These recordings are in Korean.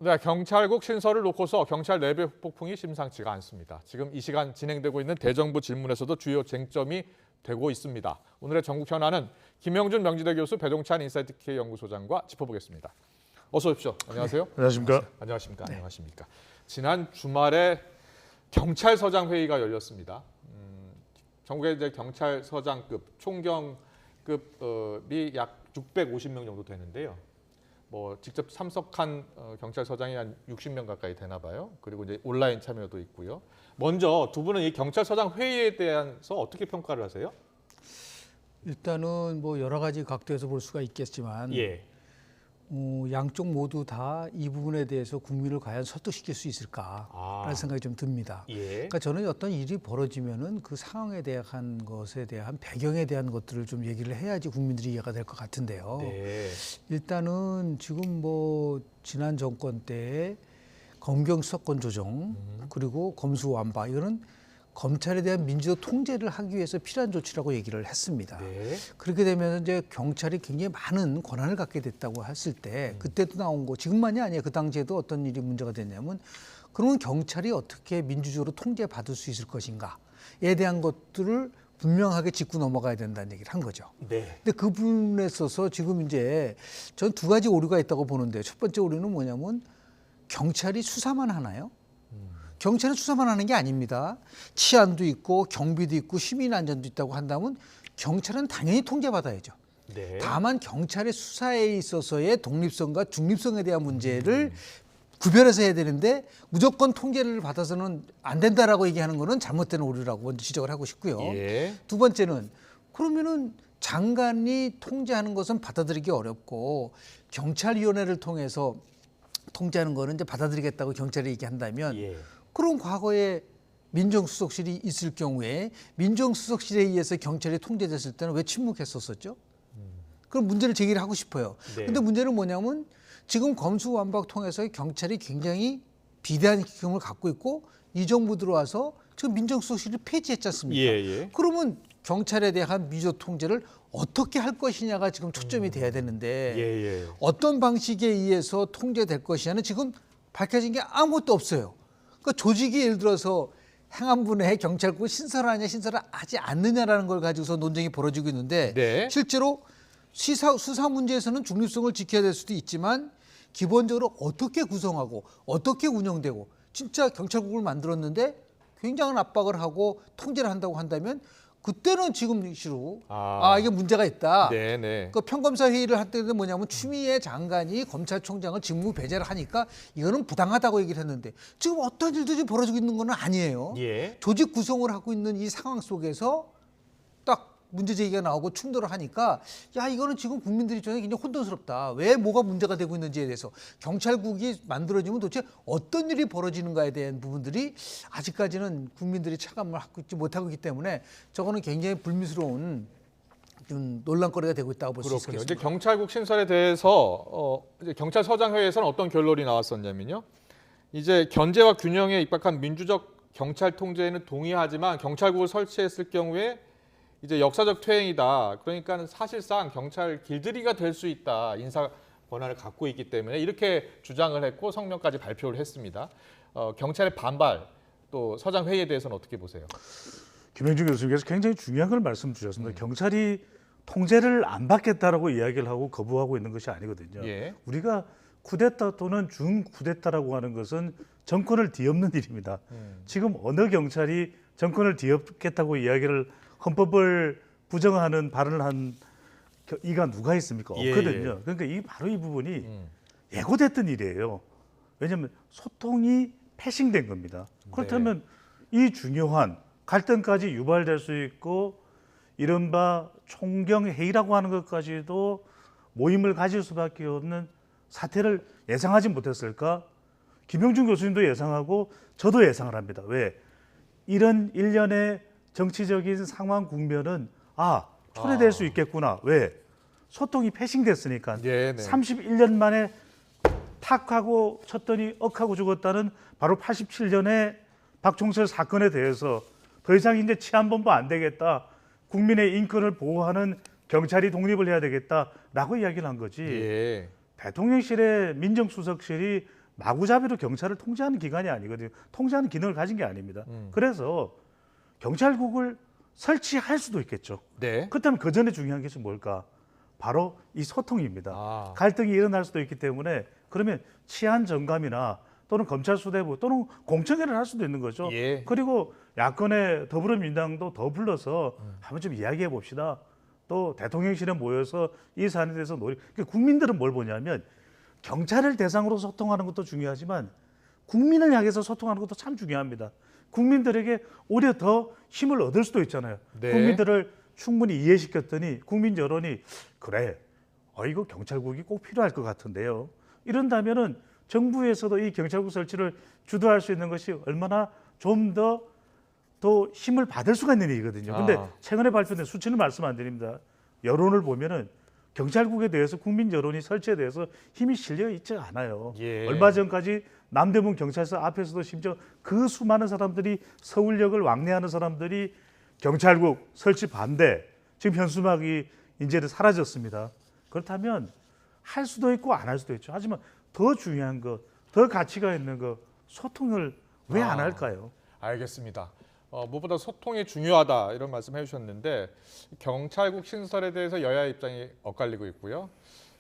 네, 경찰국 신설을 놓고서 경찰 내부 폭풍이 심상치가 않습니다. 지금 이 시간 진행되고 있는 대정부 질문에서도 주요 쟁점이 되고 있습니다. 오늘의 전국 현안은 김영준 명지대 교수, 배동찬 인사이트 K 연구소장과 짚어보겠습니다. 어서 오십시오. 안녕하세요. 네, 안녕하십니까. 안녕하십니까. 네. 안녕하십니까. 지난 주말에 경찰서장 회의가 열렸습니다. 전국의 이제 경찰서장급, 총경급이 약 650명 정도 되는데요. 뭐 직접 참석한 경찰서장이 한 60명 가까이 되나 봐요. 그리고 이제 온라인 참여도 있고요. 먼저 두 분은 이 경찰서장 회의에 대해서 어떻게 평가를 하세요? 일단은 뭐 여러 가지 각도에서 볼 수가 있겠지만 예. 양쪽 모두 다 이 부분에 대해서 국민을 과연 설득시킬 수 있을까라는 생각이 좀 듭니다. 예. 그러니까 저는 어떤 일이 벌어지면은 그 상황에 대한 것에 대한 배경에 대한 것들을 좀 얘기를 해야지 국민들이 이해가 될 것 같은데요. 네. 일단은 지금 뭐 지난 정권 때에 검경 수사권 조정 그리고 검수완박 이거는 검찰에 대한 민주적 통제를 하기 위해서 필요한 조치라고 얘기를 했습니다. 네. 그렇게 되면 이제 경찰이 굉장히 많은 권한을 갖게 됐다고 했을 때 그때도 나온 거 지금만이 아니에요. 그 당시에도 어떤 일이 문제가 됐냐면 그러면 경찰이 어떻게 민주적으로 통제받을 수 있을 것인가에 대한 것들을 분명하게 짚고 넘어가야 된다는 얘기를 한 거죠. 네. 근데 그 부분에 있어서 지금 이제 전 두 가지 오류가 있다고 보는데 첫 번째 오류는 뭐냐면 경찰이 수사만 하나요? 경찰은 수사만 하는 게 아닙니다. 치안도 있고 경비도 있고 시민 안전도 있다고 한다면 경찰은 당연히 통제받아야죠. 네. 다만 경찰의 수사에 있어서의 독립성과 중립성에 대한 문제를 구별해서 해야 되는데 무조건 통제를 받아서는 안 된다라고 얘기하는 거는 잘못된 오류라고 먼저 지적을 하고 싶고요. 예. 두 번째는 그러면은 장관이 통제하는 것은 받아들이기 어렵고 경찰위원회를 통해서 통제하는 거는 이제 받아들이겠다고 경찰이 얘기한다면 예. 그럼 과거에 민정수석실이 있을 경우에 민정수석실에 의해서 경찰이 통제됐을 때는 왜 침묵했었었죠? 그럼 문제를 제기를 하고 싶어요. 그런데 네. 문제는 뭐냐면 지금 검수완박 통해서 경찰이 굉장히 비대한 기능을 갖고 있고 이 정부 들어와서 지금 민정수석실을 폐지했지 않습니까? 예. 그러면 경찰에 대한 민주적 통제를 어떻게 할 것이냐가 지금 초점이 돼야 되는데 예. 어떤 방식에 의해서 통제될 것이냐는 지금 밝혀진 게 아무것도 없어요. 그러니까 조직이 예를 들어서 행안부내 경찰국 신설하냐 신설하지 않느냐라는 걸 가지고서 논쟁이 벌어지고 있는데 네. 실제로 수사 문제에서는 중립성을 지켜야 될 수도 있지만 기본적으로 어떻게 구성하고 어떻게 운영되고 진짜 경찰국을 만들었는데 굉장한 압박을 하고 통제를 한다고 한다면 그때는 지금 이슈로 이게 문제가 있다. 네네. 그 평검사 회의를 할 때는 뭐냐면 추미애 장관이 검찰총장을 직무 배제를 하니까 이거는 부당하다고 얘기를 했는데 지금 어떤 일도 지금 벌어지고 있는 건 아니에요. 예. 조직 구성을 하고 있는 이 상황 속에서 딱 문제 제기가 나오고 충돌을 하니까 야 이거는 지금 국민들이 입장에 굉장히 혼돈스럽다. 왜 뭐가 문제가 되고 있는지에 대해서 경찰국이 만들어지면 도대체 어떤 일이 벌어지는가에 대한 부분들이 아직까지는 국민들이 체감을 하고 있지 못하고 있기 때문에 저거는 굉장히 불미스러운 좀 논란거리가 되고 있다고 볼 수 그렇군요. 있겠습니다. 이제 경찰국 신설에 대해서 이제 경찰서장 회의에서는 어떤 결론이 나왔었냐면요. 이제 견제와 균형에 입각한 민주적 경찰 통제에는 동의하지만 경찰국을 설치했을 경우에 이제 역사적 퇴행이다. 그러니까 사실상 경찰 길들이가 될 수 있다. 인사 권한을 갖고 있기 때문에 이렇게 주장을 했고 성명까지 발표를 했습니다. 경찰의 반발 또 서장 회의에 대해서는 어떻게 보세요? 김영준 교수님께서 굉장히 중요한 걸 말씀 주셨습니다. 경찰이 통제를 안 받겠다라고 이야기를 하고 거부하고 있는 것이 아니거든요. 예. 우리가 쿠데타 또는 준쿠데타라고 하는 것은 정권을 뒤엎는 일입니다. 지금 어느 경찰이 정권을 뒤엎겠다고 이야기를 헌법을 부정하는 발언을 한 이가 누가 있습니까? 없거든요. 그러니까 바로 이 부분이 예고됐던 일이에요. 왜냐하면 소통이 패싱된 겁니다. 그렇다면 이 중요한 갈등까지 유발될 수 있고 이른바 총경회의라고 하는 것까지도 모임을 가질 수밖에 없는 사태를 예상하지 못했을까? 김영준 교수님도 예상하고 저도 예상을 합니다. 왜? 이런 일련의 정치적인 상황 국면은 초래될 수 있겠구나. 왜? 소통이 패싱됐으니까. 네네. 31년 만에 탁하고 쳤더니 억하고 죽었다는 바로 87년의 박종철 사건에 대해서 더 이상 이제 치안본부 안 되겠다. 국민의 인권을 보호하는 경찰이 독립을 해야 되겠다라고 이야기를 한 거지. 예. 대통령실의 민정수석실이 마구잡이로 경찰을 통제하는 기관이 아니거든요. 통제하는 기능을 가진 게 아닙니다. 그래서 경찰국을 설치할 수도 있겠죠. 네. 그렇다면 그 전에 중요한 것이 뭘까? 바로 이 소통입니다. 아. 갈등이 일어날 수도 있기 때문에 그러면 치안 정감이나 또는 검찰 수뇌부 또는 공청회를 할 수도 있는 거죠. 예. 그리고 야권의 더불어민주당도 더 불러서 한번 좀 이야기해 봅시다. 또 대통령실에 모여서 이 사안에 대해서 그러니까 국민들은 뭘 보냐면 경찰을 대상으로 소통하는 것도 중요하지만 국민을 향해서 소통하는 것도 참 중요합니다. 국민들에게 오히려 더 힘을 얻을 수도 있잖아요. 네. 국민들을 충분히 이해시켰더니 국민 여론이 그래, 이거 경찰국이 꼭 필요할 것 같은데요. 이런다면은 정부에서도 이 경찰국 설치를 주도할 수 있는 것이 얼마나 좀 더 힘을 받을 수가 있는 일이거든요. 근데 최근에 발표된 수치는 말씀 안 드립니다. 여론을 보면은 경찰국에 대해서 국민 여론이 설치에 대해서 힘이 실려 있지 않아요. 예. 얼마 전까지 남대문 경찰서 앞에서도 심지어 그 수많은 사람들이 서울역을 왕래하는 사람들이 경찰국 설치 반대, 지금 현수막이 이제는 사라졌습니다. 그렇다면 할 수도 있고 안 할 수도 있죠. 하지만 더 중요한 것, 더 가치가 있는 것, 소통을 왜 안 할까요? 알겠습니다. 무엇보다 소통이 중요하다 이런 말씀 해주셨는데 경찰국 신설에 대해서 여야 입장이 엇갈리고 있고요.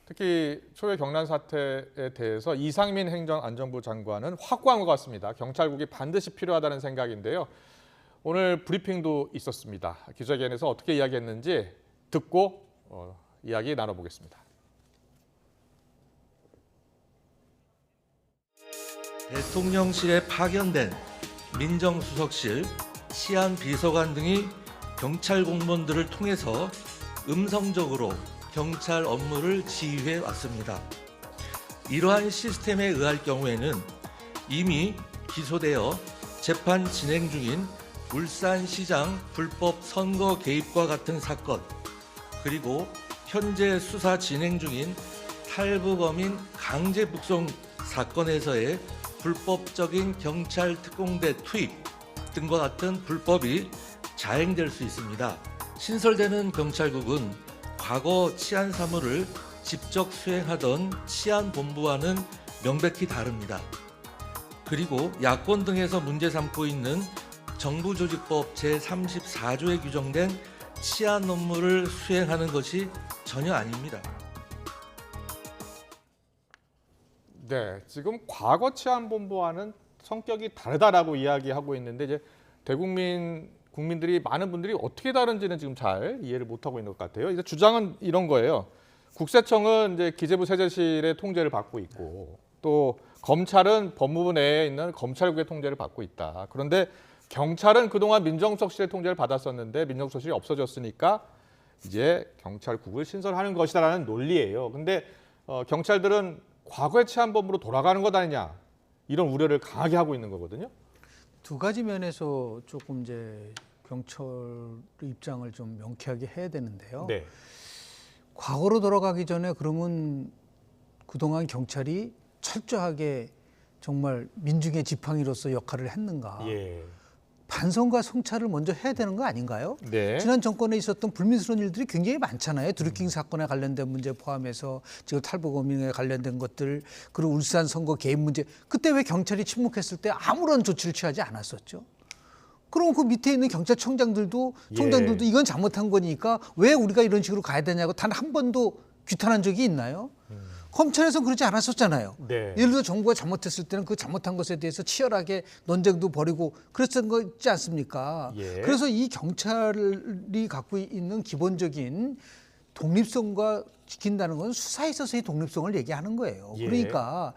특히 초유의 경란 사태에 대해서 이상민 행정안전부 장관은 확고한 것 같습니다. 경찰국이 반드시 필요하다는 생각인데요. 오늘 브리핑도 있었습니다. 기자회견에서 어떻게 이야기했는지 듣고 이야기 나눠보겠습니다. 대통령실에 파견된 민정수석실, 치안비서관 등이 경찰 공무원들을 통해서 음성적으로 경찰 업무를 지휘해 왔습니다. 이러한 시스템에 의할 경우에는 이미 기소되어 재판 진행 중인 울산시장 불법 선거 개입과 같은 사건, 그리고 현재 수사 진행 중인 탈북어민 강제 북송 사건에서의 불법적인 경찰 특공대 투입 등과 같은 불법이 자행될 수 있습니다. 신설되는 경찰국은 과거 치안 사무를 직접 수행하던 치안본부와는 명백히 다릅니다. 그리고 야권 등에서 문제 삼고 있는 정부조직법 제34조에 규정된 치안 업무를 수행하는 것이 전혀 아닙니다. 네, 지금 과거 치안본부와는 성격이 다르다라고 이야기하고 있는데 이제 국민들이 많은 분들이 어떻게 다른지는 지금 잘 이해를 못하고 있는 것 같아요. 이제 주장은 이런 거예요. 국세청은 이제 기재부 세제실의 통제를 받고 있고 또 검찰은 법무부 내에 있는 검찰국의 통제를 받고 있다. 그런데 경찰은 그동안 민정수석실의 통제를 받았었는데 민정수석실이 없어졌으니까 이제 경찰국을 신설하는 것이다라는 논리예요. 근데 경찰들은 과거의 치안본부로 돌아가는 것 아니냐 이런 우려를 강하게 하고 있는 거거든요. 두 가지 면에서 조금 이제 경찰 입장을 좀 명쾌하게 해야 되는데요. 네. 과거로 돌아가기 전에 그러면 그동안 경찰이 철저하게 정말 민중의 지팡이로서 역할을 했는가? 예. 반성과 성찰을 먼저 해야 되는 거 아닌가요? 네. 지난 정권에 있었던 불미스러운 일들이 굉장히 많잖아요. 드루킹 사건에 관련된 문제 포함해서 지금 탈북어민에 관련된 것들, 그리고 울산 선거 개입 문제. 그때 왜 경찰이 침묵했을 때 아무런 조치를 취하지 않았었죠? 그럼 그 밑에 있는 경찰청장들도 총장들도 이건 잘못한 거니까 왜 우리가 이런 식으로 가야 되냐고 단 한 번도 규탄한 적이 있나요? 검찰에서는 그러지 않았었잖아요. 네. 예를 들어 정부가 잘못했을 때는 그 잘못한 것에 대해서 치열하게 논쟁도 벌이고 그랬던 거 있지 않습니까? 예. 그래서 이 경찰이 갖고 있는 기본적인 독립성과 지킨다는 건 수사에 있어서의 독립성을 얘기하는 거예요. 예. 그러니까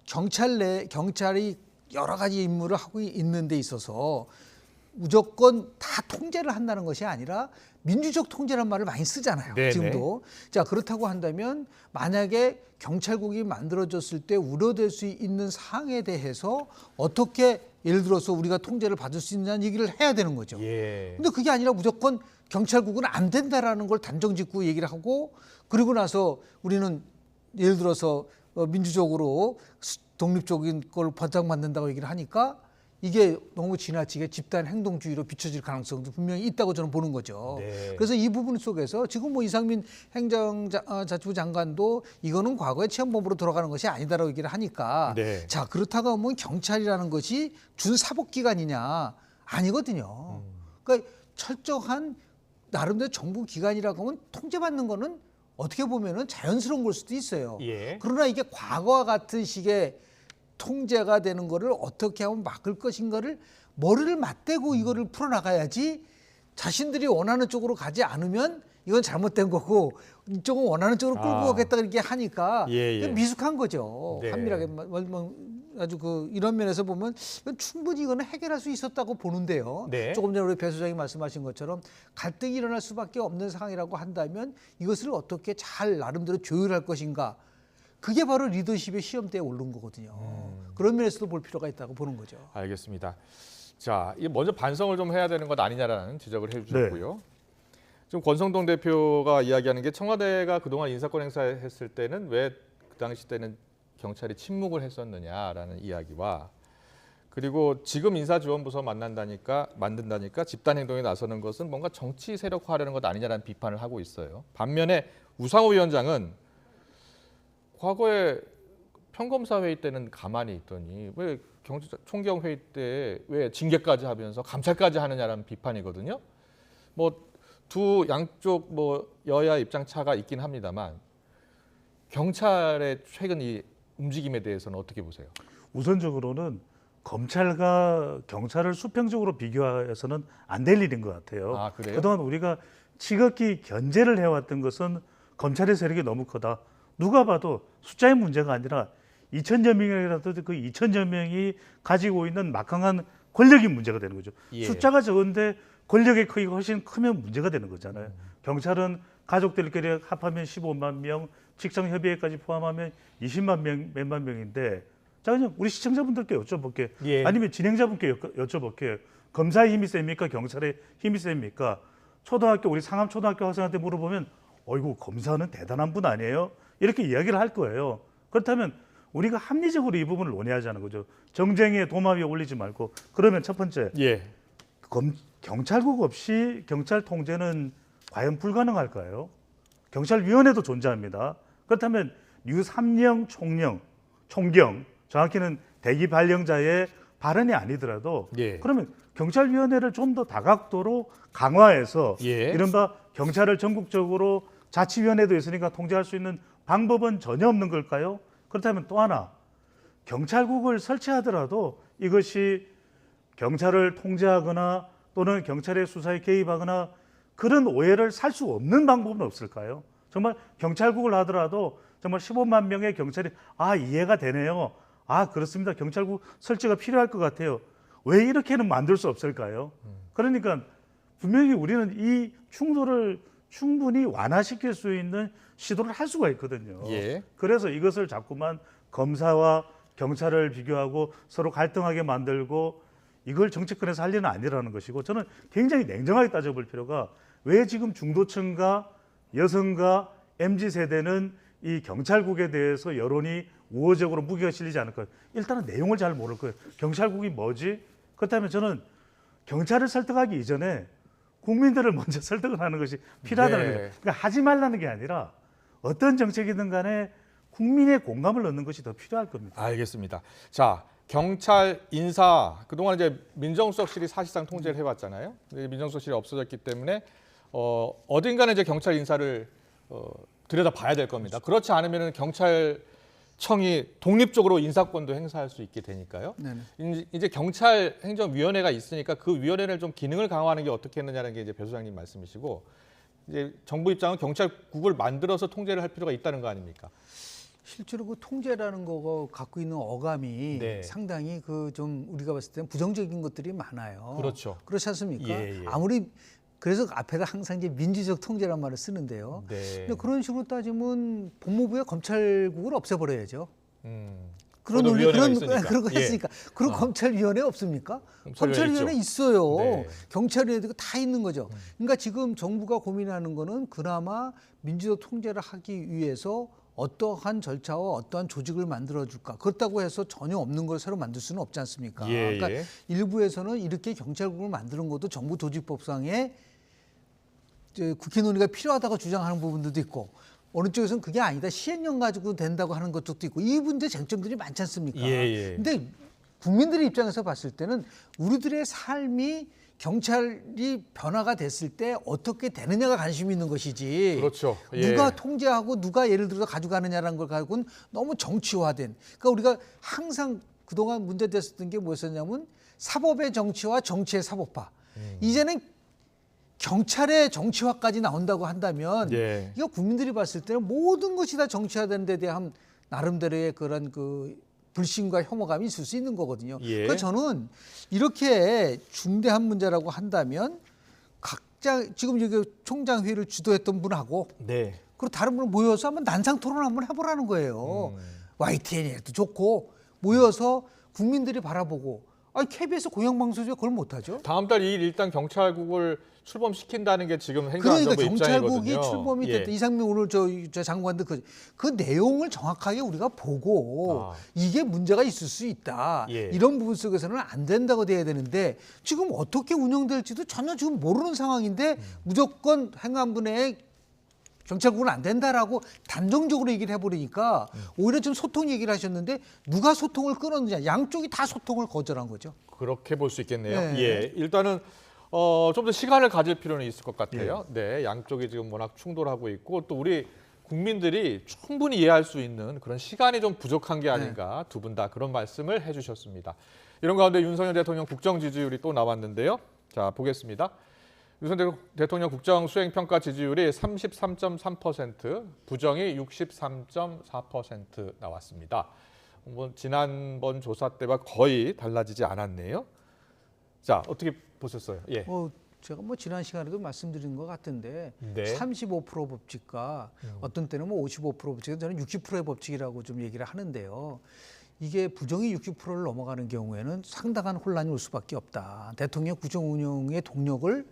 경찰이 여러 가지 임무를 하고 있는 데 있어서 무조건 다 통제를 한다는 것이 아니라 민주적 통제란 말을 많이 쓰잖아요. 네네. 지금도. 자, 그렇다고 한다면 만약에 경찰국이 만들어졌을 때 우려될 수 있는 사항에 대해서 어떻게 예를 들어서 우리가 통제를 받을 수 있냐는 얘기를 해야 되는 거죠. 예. 근데 그게 아니라 무조건 경찰국은 안 된다라는 걸 단정짓고 얘기를 하고 그리고 나서 우리는 예를 들어서 민주적으로 독립적인 걸 보장받는다고 얘기를 하니까 이게 너무 지나치게 집단 행동주의로 비춰질 가능성도 분명히 있다고 저는 보는 거죠. 네. 그래서 이 부분 속에서 지금 뭐 이상민 행정자치부 장관도 이거는 과거의 치안본부로 돌아가는 것이 아니다라고 얘기를 하니까 네. 자 그렇다고 하면 경찰이라는 것이 준사법기관이냐 아니거든요. 그러니까 철저한 나름대로 정부 기관이라고 하면 통제받는 거는 어떻게 보면은 자연스러운 걸 수도 있어요. 예. 그러나 이게 과거와 같은 식의 통제가 되는 거를 어떻게 하면 막을 것인가를 머리를 맞대고 이거를 풀어나가야지 자신들이 원하는 쪽으로 가지 않으면 이건 잘못된 거고 이쪽은 원하는 쪽으로 끌고 아. 가겠다 이렇게 하니까 예, 예. 이게 미숙한 거죠. 네. 한밀하게 아주 그 이런 면에서 보면 이건 충분히 이거는 해결할 수 있었다고 보는데요. 네. 조금 전에 우리 배 소장이 말씀하신 것처럼 갈등이 일어날 수밖에 없는 상황이라고 한다면 이것을 어떻게 잘 나름대로 조율할 것인가. 그게 바로 리더십의 시험대에 오른 거거든요. 그런 면에서도 볼 필요가 있다고 보는 거죠. 알겠습니다. 자, 이 먼저 반성을 좀 해야 되는 것 아니냐라는 지적을 해주셨고요. 지금 권성동 대표가 이야기하는 게 청와대가 그동안 인사권 행사했을 때는 왜 그 당시 때는 경찰이 침묵을 했었느냐라는 이야기와 그리고 지금 인사지원부서 만든다니까 집단 행동에 나서는 것은 뭔가 정치 세력화하려는 것 아니냐라는 비판을 하고 있어요. 반면에 우상호 위원장은 과거에 평검사 회의 때는 가만히 있더니 왜 총경 회의 때 왜 징계까지 하면서 감찰까지 하느냐라는 비판이거든요. 뭐 두 양쪽 뭐 여야 입장 차가 있긴 합니다만 경찰의 최근 이 움직임에 대해서는 어떻게 보세요? 우선적으로는 검찰과 경찰을 수평적으로 비교해서는 안 될 일인 것 같아요. 아, 그래요? 그동안 우리가 지극히 견제를 해왔던 것은 검찰의 세력이 너무 크다. 누가 봐도 숫자의 문제가 아니라 2천여 명이라도 그 2천여 명이 가지고 있는 막강한 권력이 문제가 되는 거죠. 예. 숫자가 적은데 권력의 크기가 훨씬 크면 문제가 되는 거잖아요. 경찰은 가족들끼리 합하면 15만 명, 직장협의회까지 포함하면 20만 명, 몇만 명인데 자 그냥 우리 시청자분들께 여쭤볼게요. 예. 아니면 진행자분께 여쭤볼게요. 검사의 힘이 셉니까? 경찰의 힘이 셉니까? 초등학교 우리 상암 초등학교 학생한테 물어보면 어이구 검사는 대단한 분 아니에요? 이렇게 이야기를 할 거예요. 그렇다면 우리가 합리적으로 이 부분을 논의하자는 거죠. 정쟁의 도마 위에 올리지 말고 그러면 첫 번째 예. 경찰국 없이 경찰 통제는 과연 불가능할까요? 경찰위원회도 존재합니다. 그렇다면 류삼령 총경 정확히는 대기 발령자의 발언이 아니더라도 예. 그러면 경찰위원회를 좀 더 다각도로 강화해서 예. 이른바 경찰을 전국적으로 자치위원회도 있으니까 통제할 수 있는 방법은 전혀 없는 걸까요? 그렇다면 또 하나 경찰국을 설치하더라도 이것이 경찰을 통제하거나 또는 경찰의 수사에 개입하거나 그런 오해를 살 수 없는 방법은 없을까요? 정말 경찰국을 하더라도 정말 15만 명의 경찰이 이해가 되네요. 그렇습니다. 경찰국 설치가 필요할 것 같아요. 왜 이렇게는 만들 수 없을까요? 그러니까 분명히 우리는 이 충돌을 충분히 완화시킬 수 있는 시도를 할 수가 있거든요. 예. 그래서 이것을 자꾸만 검사와 경찰을 비교하고 서로 갈등하게 만들고 이걸 정치권에서 할 일은 아니라는 것이고 저는 굉장히 냉정하게 따져볼 필요가 왜 지금 중도층과 여성과 MZ세대는 이 경찰국에 대해서 여론이 우호적으로 무게가 실리지 않을까요? 일단은 내용을 잘 모를 거예요. 경찰국이 뭐지? 그렇다면 저는 경찰을 설득하기 이전에 국민들을 먼저 설득을 하는 것이 필요하다는 네. 거예요. 그러니까 하지 말라는 게 아니라 어떤 정책이든 간에 국민의 공감을 얻는 것이 더 필요할 겁니다. 알겠습니다. 자, 경찰 인사 그동안 이제 민정수석실이 사실상 통제를 해왔잖아요. 민정수석실이 없어졌기 때문에 어딘가는 이제 경찰 인사를 들여다 봐야 될 겁니다. 그렇지 않으면 경찰청이 독립적으로 인사권도 행사할 수 있게 되니까요. 네네. 이제 경찰 행정위원회가 있으니까 그 위원회를 좀 기능을 강화하는 게 어떻겠느냐는 게 이제 배 소장님 말씀이시고 이제 정부 입장은 경찰국을 만들어서 통제를 할 필요가 있다는 거 아닙니까? 실제로 그 통제라는 거가 갖고 있는 어감이 네. 상당히 그 좀 우리가 봤을 때는 부정적인 것들이 많아요. 그렇죠. 그렇지 않습니까? 예, 예. 아무리 그래서 앞에다 항상 이제 민주적 통제란 말을 쓰는데요. 네. 근데 그런 식으로 따지면 법무부의 검찰국을 없애버려야죠. 그런 그것도 논리 위원회가 그런 있으니까. 그런 거 예. 했으니까. 그럼 검찰위원회 없습니까? 검찰위원회 검찰위원회 있어요. 네. 경찰위원회도 다 있는 거죠. 그러니까 지금 정부가 고민하는 거는 그나마 민주적 통제를 하기 위해서 어떠한 절차와 어떠한 조직을 만들어줄까? 그렇다고 해서 전혀 없는 걸 새로 만들 수는 없지 않습니까? 예, 그러니까 예. 일부에서는 이렇게 경찰국을 만드는 것도 정부 조직법상에 이제 국회 논의가 필요하다고 주장하는 부분들도 있고 어느 쪽에서는 그게 아니다. 시행령 가지고 된다고 하는 것도 있고 이 문제 쟁점들이 많지 않습니까? 예, 예. 근데 국민들의 입장에서 봤을 때는 우리들의 삶이 경찰이 변화가 됐을 때 어떻게 되느냐가 관심이 있는 것이지. 그렇죠. 예. 누가 통제하고 누가 예를 들어서 가져가느냐라는 걸 가지고는 너무 정치화된. 그러니까 우리가 항상 그동안 문제됐었던 게 뭐였었냐면 사법의 정치와 정치의 사법화. 이제는 경찰의 정치화까지 나온다고 한다면 예. 이거 국민들이 봤을 때는 모든 것이 다 정치화되는 데 대한 나름대로의 그런 그 불신과 혐오감이 있을 수 있는 거거든요. 예. 그러니까 저는 이렇게 중대한 문제라고 한다면 각자 지금 여기 총장 회의를 주도했던 분하고 네. 그리고 다른 분을 모여서 한번 난상 토론 한번 해보라는 거예요. YTN에도 좋고 모여서 국민들이 바라보고 아니 KBS 공영방송에서 그걸 못하죠. 다음 달 2일 일단 경찰국을 출범시킨다는 게 지금 그러니까 행정안전부 경찰국이 입장이거든요. 출범이 됐다. 예. 이상민 오늘 저 장관도 그 내용을 정확하게 우리가 보고 아. 이게 문제가 있을 수 있다. 예. 이런 부분 속에서는 안 된다고 돼야 되는데 지금 어떻게 운영될지도 전혀 지금 모르는 상황인데 무조건 행안부 내에 경찰국은 안 된다라고 단정적으로 얘기를 해버리니까 오히려 지금 소통 얘기를 하셨는데 누가 소통을 끊었느냐. 양쪽이 다 소통을 거절한 거죠. 그렇게 볼 수 있겠네요. 네. 예. 일단은 좀 더 시간을 가질 필요는 있을 것 같아요. 네, 양쪽이 지금 워낙 충돌하고 있고 또 우리 국민들이 충분히 이해할 수 있는 그런 시간이 좀 부족한 게 아닌가 두 분 다 그런 말씀을 해주셨습니다. 이런 가운데 윤석열 대통령 국정 지지율이 또 나왔는데요. 자, 보겠습니다. 윤석열 대통령 국정 수행 평가 지지율이 33.3%, 부정이 63.4% 나왔습니다. 뭐 지난번 조사 때와 거의 달라지지 않았네요. 자, 어떻게 보셨어요? 예. 제가 뭐 지난 시간에도 말씀드린 것 같은데 네. 35% 법칙과 어떤 때는 뭐 55% 법칙, 저는 60%의 법칙이라고 좀 얘기를 하는데요. 이게 부정이 60%를 넘어가는 경우에는 상당한 혼란이 올 수밖에 없다. 대통령 국정 운영의 동력을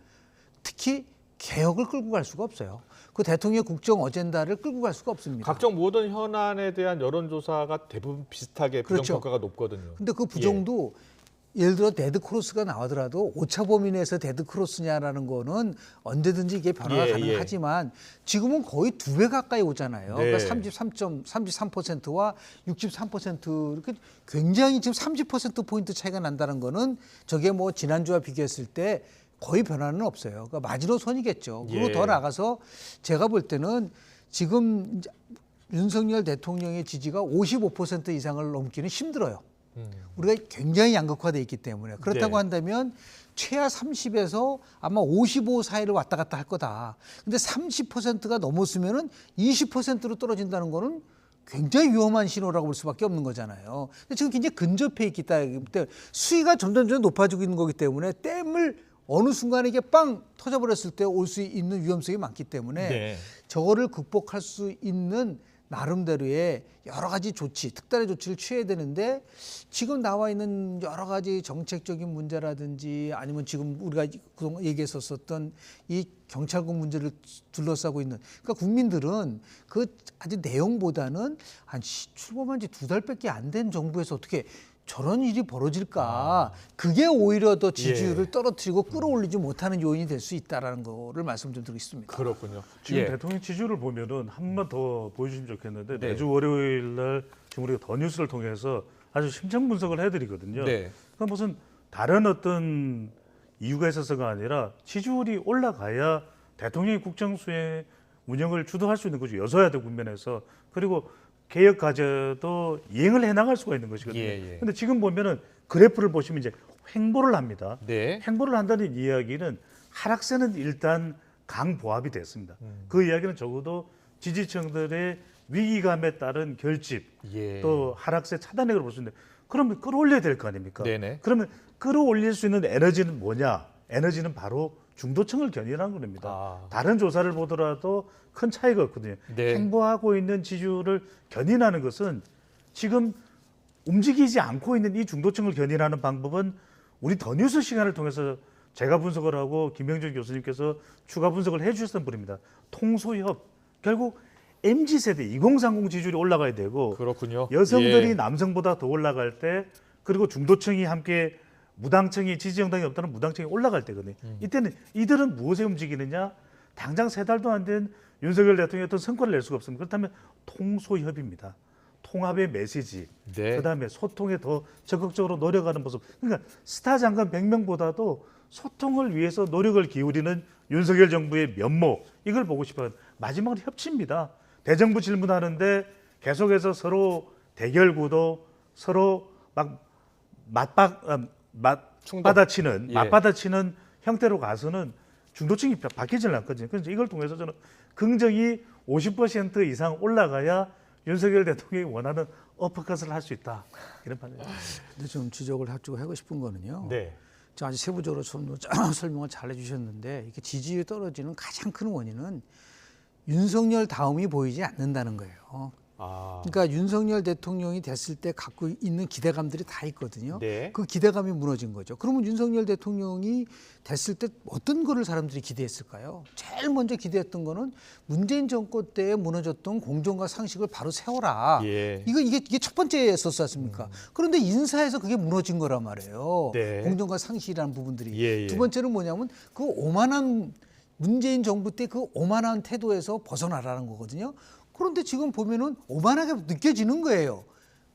특히 개혁을 끌고 갈 수가 없어요. 그 대통령 국정 어젠다를 끌고 갈 수가 없습니다. 각종 모든 현안에 대한 여론조사가 대부분 비슷하게 그렇죠. 부정평가가 높거든요. 근데 그 부정도 예를 들어 데드크로스가 나오더라도 오차 범위 내에서 데드크로스냐라는 거는 언제든지 이게 변화가 예, 가능하지만 지금은 거의 2배 가까이 오잖아요. 네. 그러니까 33%와 63% 이렇게 굉장히 지금 30%포인트 차이가 난다는 거는 저게 뭐 지난주와 비교했을 때 거의 변화는 없어요. 그러니까 마지노선이겠죠. 그리고 예. 더 나가서 제가 볼 때는 지금 윤석열 대통령의 지지가 55% 이상을 넘기는 힘들어요. 우리가 굉장히 양극화돼 있기 때문에 그렇다고 네. 한다면 최하 30에서 아마 55 사이를 왔다 갔다 할 거다. 근데 30%가 넘었으면은 20%로 떨어진다는 거는 굉장히 위험한 신호라고 볼 수밖에 없는 거잖아요. 근데 지금 굉장히 근접해 있기 때문에 수위가 점점 높아지고 있는 거기 때문에 댐을 어느 순간에 이게 빵 터져버렸을 때 올 수 있는 위험성이 많기 때문에 네. 저거를 극복할 수 있는 나름대로의 여러 가지 조치, 특단의 조치를 취해야 되는데 지금 나와 있는 여러 가지 정책적인 문제라든지 아니면 지금 우리가 그동안 얘기했었던 이 경찰국 문제를 둘러싸고 있는 그러니까 국민들은 그 아주 내용보다는 한 출범한 지 2달밖에 안 된 정부에서 어떻게 저런 일이 벌어질까? 그게 오히려 더 지지율을 떨어뜨리고 끌어올리지 못하는 요인이 될 수 있다라는 거를 말씀 좀 드리겠습니다. 그렇군요. 지금 예. 대통령 지지율을 보면은 한 번 더 보여주시면 좋겠는데 네. 매주 월요일 날 지금 우리가 더 뉴스를 통해서 아주 심층 분석을 해드리거든요. 네. 그러니까 무슨 다른 어떤 이유가 있어서가 아니라 지지율이 올라가야 대통령이 국정 수행 운영을 주도할 수 있는 거죠. 여소야대 국면에서. 그리고 개혁 과제도 이행을 해나갈 수가 있는 것이거든요. 예, 예. 근데 지금 보면은 그래프를 보시면 이제 횡보를 합니다. 네. 횡보를 한다는 이야기는 하락세는 일단 강보합이 됐습니다. 그 이야기는 적어도 지지층들의 위기감에 따른 결집, 예. 또 하락세 차단액으로 볼 수 있는데 그러면 끌어올려야 될 거 아닙니까? 네네. 그러면 끌어올릴 수 있는 에너지는 뭐냐? 에너지는 바로 중도층을 견인하는 겁니다. 아. 다른 조사를 보더라도 큰 차이가 없거든요. 네. 행보하고 있는 지지율을 견인하는 것은 지금 움직이지 않고 있는 이 중도층을 견인하는 방법은 우리 더 뉴스 시간을 통해서 제가 분석을 하고 김병준 교수님께서 추가 분석을 해주셨던 분입니다. 통소협. 결국 MZ 세대 2030 지지율이 올라가야 되고 그렇군요. 여성들이 예. 남성보다 더 올라갈 때 그리고 중도층이 함께 무당층이 지지 정당이 없다는 무당층이 올라갈 때거든요. 이때는 이들은 무엇에 움직이느냐? 당장 3달도 안 된 윤석열 대통령이 어떤 성과를 낼 수가 없습니다. 그렇다면 통소협입니다. 통합의 메시지, 네. 그다음에 소통에 더 적극적으로 노력하는 모습. 그러니까 스타 장관 100명보다도 소통을 위해서 노력을 기울이는 윤석열 정부의 면모, 이걸 보고 싶어요. 마지막으로 협치입니다. 대정부 질문하는데 계속해서 서로 대결 구도, 서로 막 맞받아치는 예. 맞받아치는 형태로 가서는 중도층이 바뀌질 않거든요. 그래서 이걸 통해서 저는 긍정이 50% 이상 올라가야 윤석열 대통령이 원하는 어퍼컷을 할 수 있다. 이런 판단입니다. 근데 좀 지적을 하고 싶은 거는요. 네. 자, 아주 세부적으로 설명을 잘 해주셨는데 이렇게 지지율이 떨어지는 가장 큰 원인은 윤석열 다음이 보이지 않는다는 거예요. 아. 그러니까 윤석열 대통령이 됐을 때 갖고 있는 기대감들이 다 있거든요. 네. 그 기대감이 무너진 거죠. 그러면 윤석열 대통령이 됐을 때 어떤 거를 사람들이 기대했을까요? 제일 먼저 기대했던 거는 문재인 정권 때에 무너졌던 공정과 상식을 바로 세워라. 예. 이게 첫 번째였었지 않습니까? 그런데 인사에서 그게 무너진 거란 말이에요. 네. 공정과 상식이라는 부분들이. 예, 예. 두 번째는 뭐냐면 그 오만한 문재인 정부 때 그 오만한 태도에서 벗어나라는 거거든요. 그런데 지금 보면은 오만하게 느껴지는 거예요.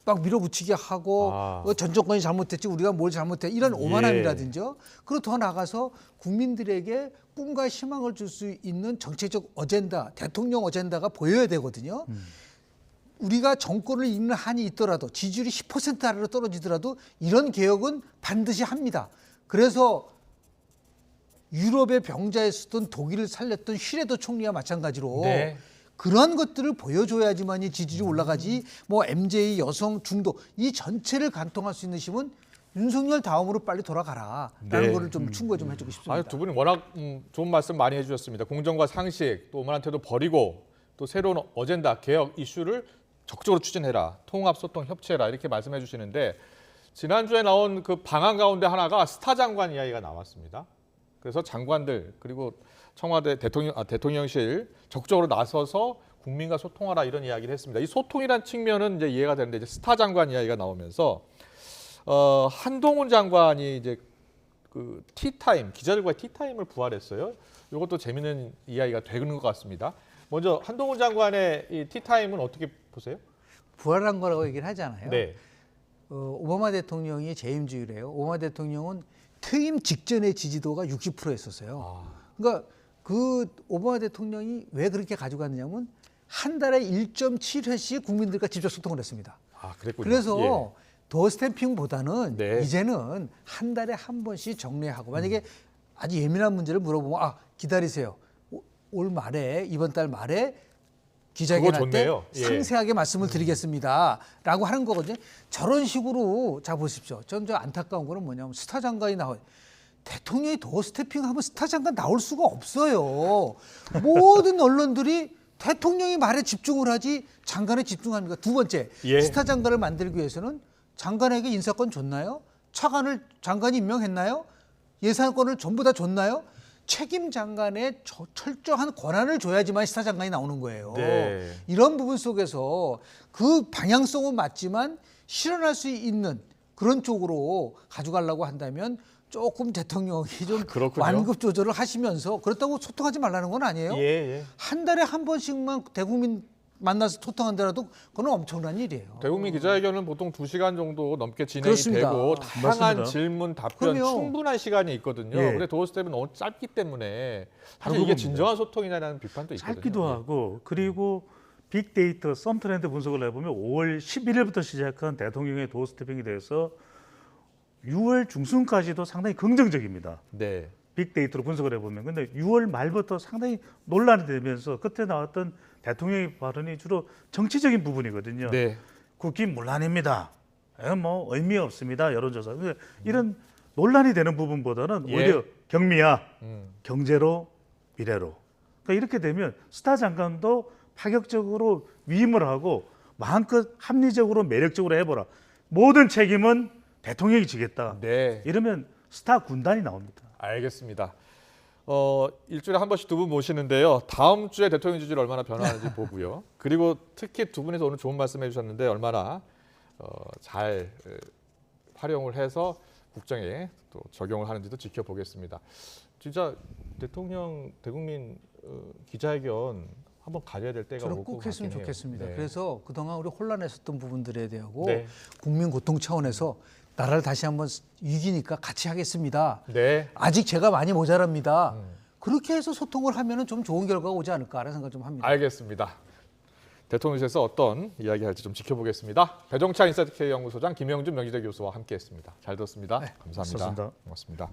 막 밀어붙이게 하고 아. 전 정권이 잘못했지 우리가 뭘 잘못해 이런 오만함이라든지요. 그리고 더 나가서 국민들에게 꿈과 희망을 줄 수 있는 정책적 어젠다, 대통령 어젠다가 보여야 되거든요. 우리가 정권을 잇는 한이 있더라도 지지율이 10% 아래로 떨어지더라도 이런 개혁은 반드시 합니다. 그래서 유럽의 병자에 쓰던 독일을 살렸던 슈레더 총리와 마찬가지로 네. 그런 것들을 보여줘야지만이 지지율이 올라가지. 뭐 MJ, 여성, 중도 이 전체를 관통할 수 있는 힘은 윤석열 다음으로 빨리 돌아가라라는 네. 거를 좀 충고 좀 해주고 싶습니다. 아유, 두 분이 워낙 좋은 말씀 많이 해주셨습니다. 공정과 상식, 또 오만한 태도 버리고 또 새로운 어젠다, 개혁 이슈를 적극적으로 추진해라. 통합, 소통, 협치해라. 이렇게 말씀해 주시는데 지난주에 나온 그 방안 가운데 하나가 스타 장관 이야기가 나왔습니다. 그래서 장관들 그리고 청와대 대통령실 적극적으로 나서서 국민과 소통하라 이런 이야기를 했습니다. 이 소통이란 측면은 이제 이해가 되는데 이제 스타 장관 이야기가 나오면서 한동훈 장관이 이제 그 티타임 기자들과의 티타임을 부활했어요. 이것도 재밌는 이야기가 되는 것 같습니다. 먼저 한동훈 장관의 이 티타임은 어떻게 보세요? 부활한 거라고 얘기를 하잖아요. 네. 오바마 대통령이 재임주의래요. 오바마 대통령은 퇴임 직전의 지지도가 60%였었어요. 그러니까 그 오바마 대통령이 왜 그렇게 가져갔느냐면 한 달에 1.7회씩 국민들과 직접 소통을 했습니다. 아, 그랬군요. 그래서 예. 더 스탬핑보다는 네. 이제는 한 달에 한 번씩 정리하고 만약에 아주 예민한 문제를 물어보면 기다리세요. 올 말에 이번 달 말에 기자회견 그거 할 때 좋네요. 예. 상세하게 말씀을 드리겠습니다라고 하는 거거든요. 저런 식으로 자 보십시오. 전 저 안타까운 거는 뭐냐면 스타 장관이 나와 대통령이 더 스태핑하면 스타 장관 나올 수가 없어요. 모든 언론들이 대통령이 말에 집중을 하지 장관에 집중합니까? 두 번째, 예. 스타 장관을 만들기 위해서는 장관에게 인사권 줬나요? 차관을 장관이 임명했나요? 예산권을 전부 다 줬나요? 책임 장관의 철저한 권한을 줘야지만 스타 장관이 나오는 거예요. 네. 이런 부분 속에서 그 방향성은 맞지만 실현할 수 있는 그런 쪽으로 가져가려고 한다면 조금 대통령이 좀 그렇군요. 완급 조절을 하시면서 그렇다고 소통하지 말라는 건 아니에요. 예, 예. 한 달에 한 번씩만 대국민 만나서 소통한다라도 그건 엄청난 일이에요. 대국민 기자회견은 보통 2시간 정도 넘게 진행이 그렇습니다. 되고 다양한 맞습니다. 질문, 답변 그럼요. 충분한 시간이 있거든요. 예. 근데 도어스텝은 너무 짧기 때문에 사실 그런 이게 겁니다. 진정한 소통이냐는 비판도 있거든요. 짧기도 하고 그리고 빅데이터 썸트렌드 분석을 해보면 5월 11일부터 시작한 대통령의 도어 스태핑에 대해서 6월 중순까지도 상당히 긍정적입니다. 네. 빅데이터로 분석을 해보면. 근데 6월 말부터 상당히 논란이 되면서 그때 나왔던 대통령의 발언이 주로 정치적인 부분이거든요. 네. 국기 문란입니다. 뭐 의미 없습니다. 여론조사. 이런 논란이 되는 부분보다는 예. 오히려 경미야, 음. 경제로, 미래로. 그러니까 이렇게 되면 스타 장관도 파격적으로 위임을 하고 마음껏 합리적으로 매력적으로 해보라. 모든 책임은 대통령이 지겠다. 네. 이러면 스타 군단이 나옵니다. 알겠습니다. 일주일에 한 번씩 두 분 모시는데요. 다음 주에 대통령 지지율 얼마나 변화하는지 보고요. 그리고 특히 두 분이서 오늘 좋은 말씀해 주셨는데 얼마나 잘 활용을 해서 국정에 또 적용을 하는지도 지켜보겠습니다. 진짜 대통령 대국민 기자회견 한번 가져야 될 때가 저는 올 것 꼭 했으면 같긴 해요. 좋겠습니다. 네. 그래서 그동안 우리 혼란했었던 부분들에 대하고 네. 국민 고통 차원에서 나라를 다시 한번 위기니까 같이 하겠습니다. 네. 아직 제가 많이 모자랍니다. 그렇게 해서 소통을 하면은 좀 좋은 결과가 오지 않을까라는 생각 좀 합니다. 알겠습니다. 대통령실에서 어떤 이야기 할지 좀 지켜보겠습니다. 배종찬 인사이트 K 연구소장 김영준 명지대 교수와 함께했습니다. 잘 들었습니다. 감사합니다. 수고하셨습니다. 고맙습니다.